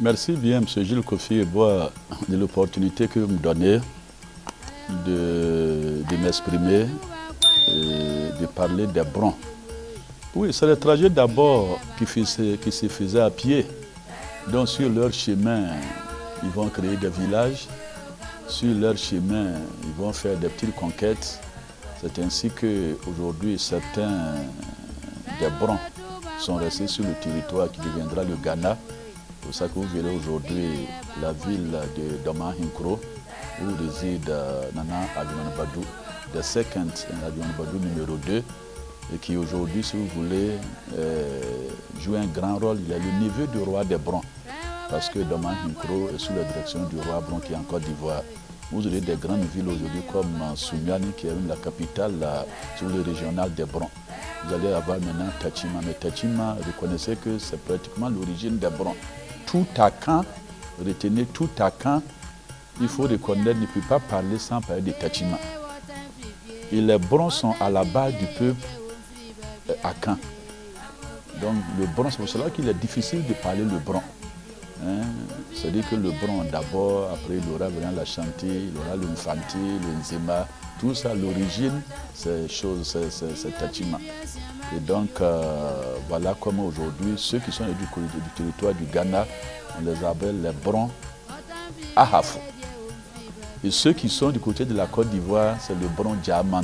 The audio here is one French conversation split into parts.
Merci bien, M. Gilles Kofi-Eboa, de l'opportunité que vous me donnez de m'exprimer, de parler des Brons. Oui, c'est le trajet d'abord qui se faisait à pied. Donc sur leur chemin, ils vont créer des villages. Sur leur chemin, ils vont faire des petites conquêtes. C'est ainsi qu'aujourd'hui, certains des Brons sont restés sur le territoire qui deviendra le Ghana. C'est pour ça que vous verrez aujourd'hui la ville de Damahinkro, où réside Nana Abiounabadou, the second Abiounabadou numéro 2, et qui aujourd'hui, si vous voulez, joue un grand rôle. Il est le neveu du roi des Brons, parce que Damahinkro est sous la direction du roi Bron qui est en Côte d'Ivoire. Vous aurez des grandes villes aujourd'hui comme Soumiani, qui est la capitale sur le régional des Brons. Vous allez avoir maintenant Tachima, mais Tachima, reconnaissez que c'est pratiquement l'origine des Brons. Tout Akan, retenez tout Akan, il faut reconnaître, ne peut pas parler sans parler de Tachima. Et les Brons sont à la base du peuple Akan. Donc le Bron, c'est pour cela qu'il est difficile de parler le Bron. C'est-à-dire que le Bron d'abord, après il aura la Chanté, il aura le Mfanti, le Nzema, tout ça, l'origine, c'est Tachima. Et donc, voilà comment aujourd'hui, ceux qui sont du territoire du Ghana, on les appelle les Brons Ahafo. Et ceux qui sont du côté de la Côte d'Ivoire, c'est le Bron Djaman.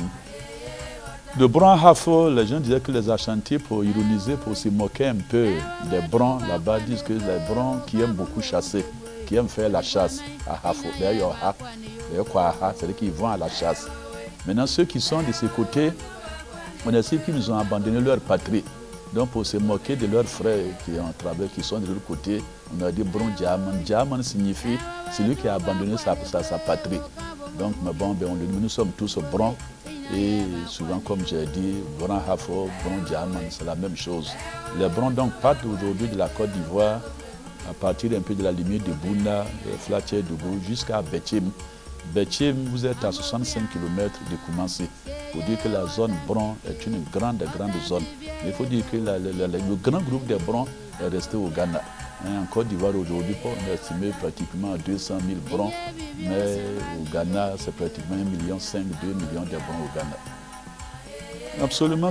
Le Bron Ahafo, les gens disaient que les Ashantis, pour ironiser, pour se moquer un peu des Brons, là-bas, disent que les Brons qui aiment beaucoup chasser, qui aiment faire la chasse, Ahafo, c'est-à-dire qu'ils vont à la chasse. Maintenant, ceux qui sont de ce côté, on a ceux qui nous ont abandonné leur patrie. Donc, pour se moquer de leurs frères qui sont de l'autre côté, on a dit Bron Djaman. Djaman signifie celui qui a abandonné sa patrie. Donc, mais bon, nous sommes tous Brons. Et souvent, comme j'ai dit, Bron Ahafo, Bron Djaman, c'est la même chose. Les Brons donc partent aujourd'hui de la Côte d'Ivoire, à partir un peu de la limite de Bouna, de Flattier-Dougou, jusqu'à Betchim. Betchim, vous êtes à 65 km de Koumassi. Il faut dire que la zone Bron est une grande zone. Mais il faut dire que le grand groupe des Brons est resté au Ghana. En Côte d'Ivoire aujourd'hui, on est estimé pratiquement à 200 000 Brons, mais au Ghana, c'est pratiquement 1,5 million, 2 millions de Brons au Ghana. Absolument,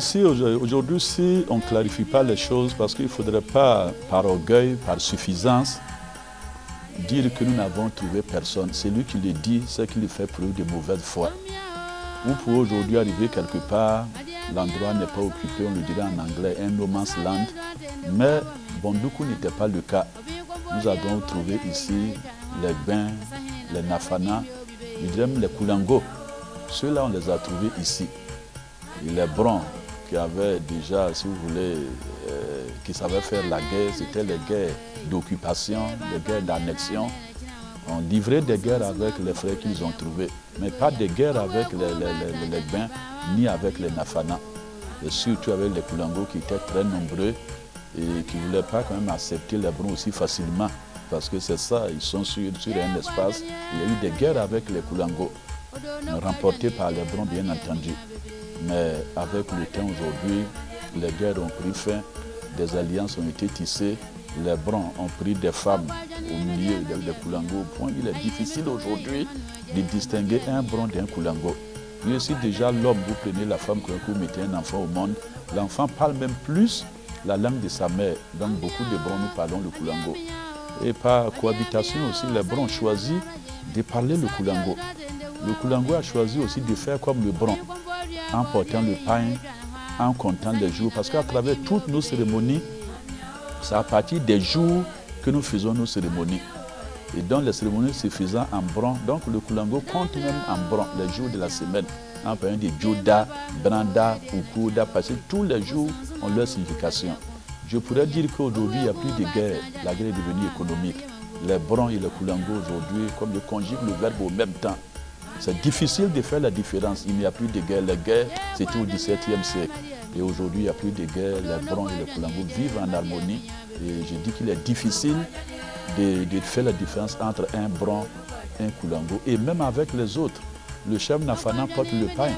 aujourd'hui, si on ne clarifie pas les choses, parce qu'il ne faudrait pas, par orgueil, par suffisance, dire que nous n'avons trouvé personne. C'est lui qui le dit, c'est qu'il fait preuve de mauvaise foi. Vous pouvez aujourd'hui arriver quelque part, l'endroit n'est pas occupé, on le dirait en anglais, un no man's land, mais Bondoukou n'était pas le cas. Nous avons trouvé ici les Bains, les Nafana, les Koulango. Ceux-là, on les a trouvés ici. Et les Brons, qui avaient déjà, si vous voulez, qui savaient faire la guerre, c'était les guerres d'occupation, les guerres d'annexion. On livrait des guerres avec les frères qu'ils ont trouvés, mais pas des guerres avec les Bains, ni avec les Nafana. Et surtout avec les Koulango qui étaient très nombreux et qui ne voulaient pas quand même accepter les Brons aussi facilement. Parce que c'est ça, ils sont sur un espace. Il y a eu des guerres avec les Koulango, remportées par les Brons bien entendu. Mais avec le temps aujourd'hui, les guerres ont pris fin, des alliances ont été tissées, les Brons ont pris des femmes au milieu des Koulango. Au point, il est difficile aujourd'hui de distinguer un Bron d'un Koulango. Mais si déjà l'homme, vous prenez la femme, vous mettez un enfant au monde, l'enfant parle même plus la langue de sa mère. Donc beaucoup de Brons, nous parlons le Koulango. Et par cohabitation aussi, les Brons ont choisi de parler le Koulango. Le Koulango a choisi aussi de faire comme le Bron, en portant le pain, en comptant les jours. Parce qu'à travers toutes nos cérémonies, c'est à partir des jours que nous faisons nos cérémonies. Et donc les cérémonies se faisant en Bron, donc le Koulango compte même en Bron, les jours de la semaine. En parlant de Djoda, Branda, Ukuda, parce que tous les jours ont leur signification. Je pourrais dire qu'aujourd'hui, il n'y a plus de guerre. La guerre est devenue économique. Les Brons et les Koulango aujourd'hui, comme je conjugue le verbe au même temps, c'est difficile de faire la différence. Il n'y a plus de guerre. Les guerres, c'était au XVIIe siècle. Et aujourd'hui, il n'y a plus de guerre. Les Brons et les Koulango vivent en harmonie. Et je dis qu'il est difficile de faire la différence entre un Bron et un Koulango. Et même avec les autres, le chef Nafana porte le pain.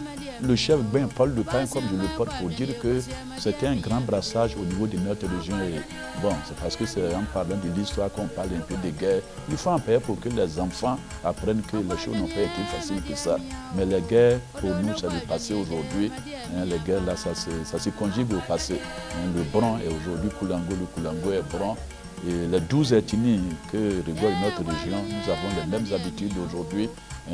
le chef Ben Paul Le Pain, comme je le porte, pour dire que c'était un grand brassage au niveau de notre région. Et bon, c'est parce que c'est en parlant de l'histoire qu'on parle un peu des guerres. Il faut en parler pour que les enfants apprennent que les choses n'ont pas été faciles que ça. Mais les guerres, pour nous, c'est le passé aujourd'hui. Les guerres, là, ça se conjugue au passé. Le Bron est aujourd'hui Koulango, le Koulango est Bron. Et les 12 ethnies que regorge notre région, nous avons les mêmes habitudes aujourd'hui.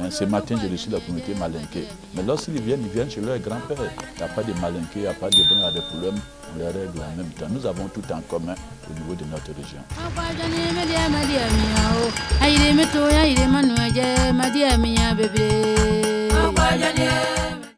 Ce matin, j'ai reçu la communauté malinké. Mais lorsqu'ils viennent chez leur grand-père. Il n'y a pas de malinké, il n'y a pas de Bron, il y a des problèmes. On les règle en même temps. Nous avons tout en commun au niveau de notre région.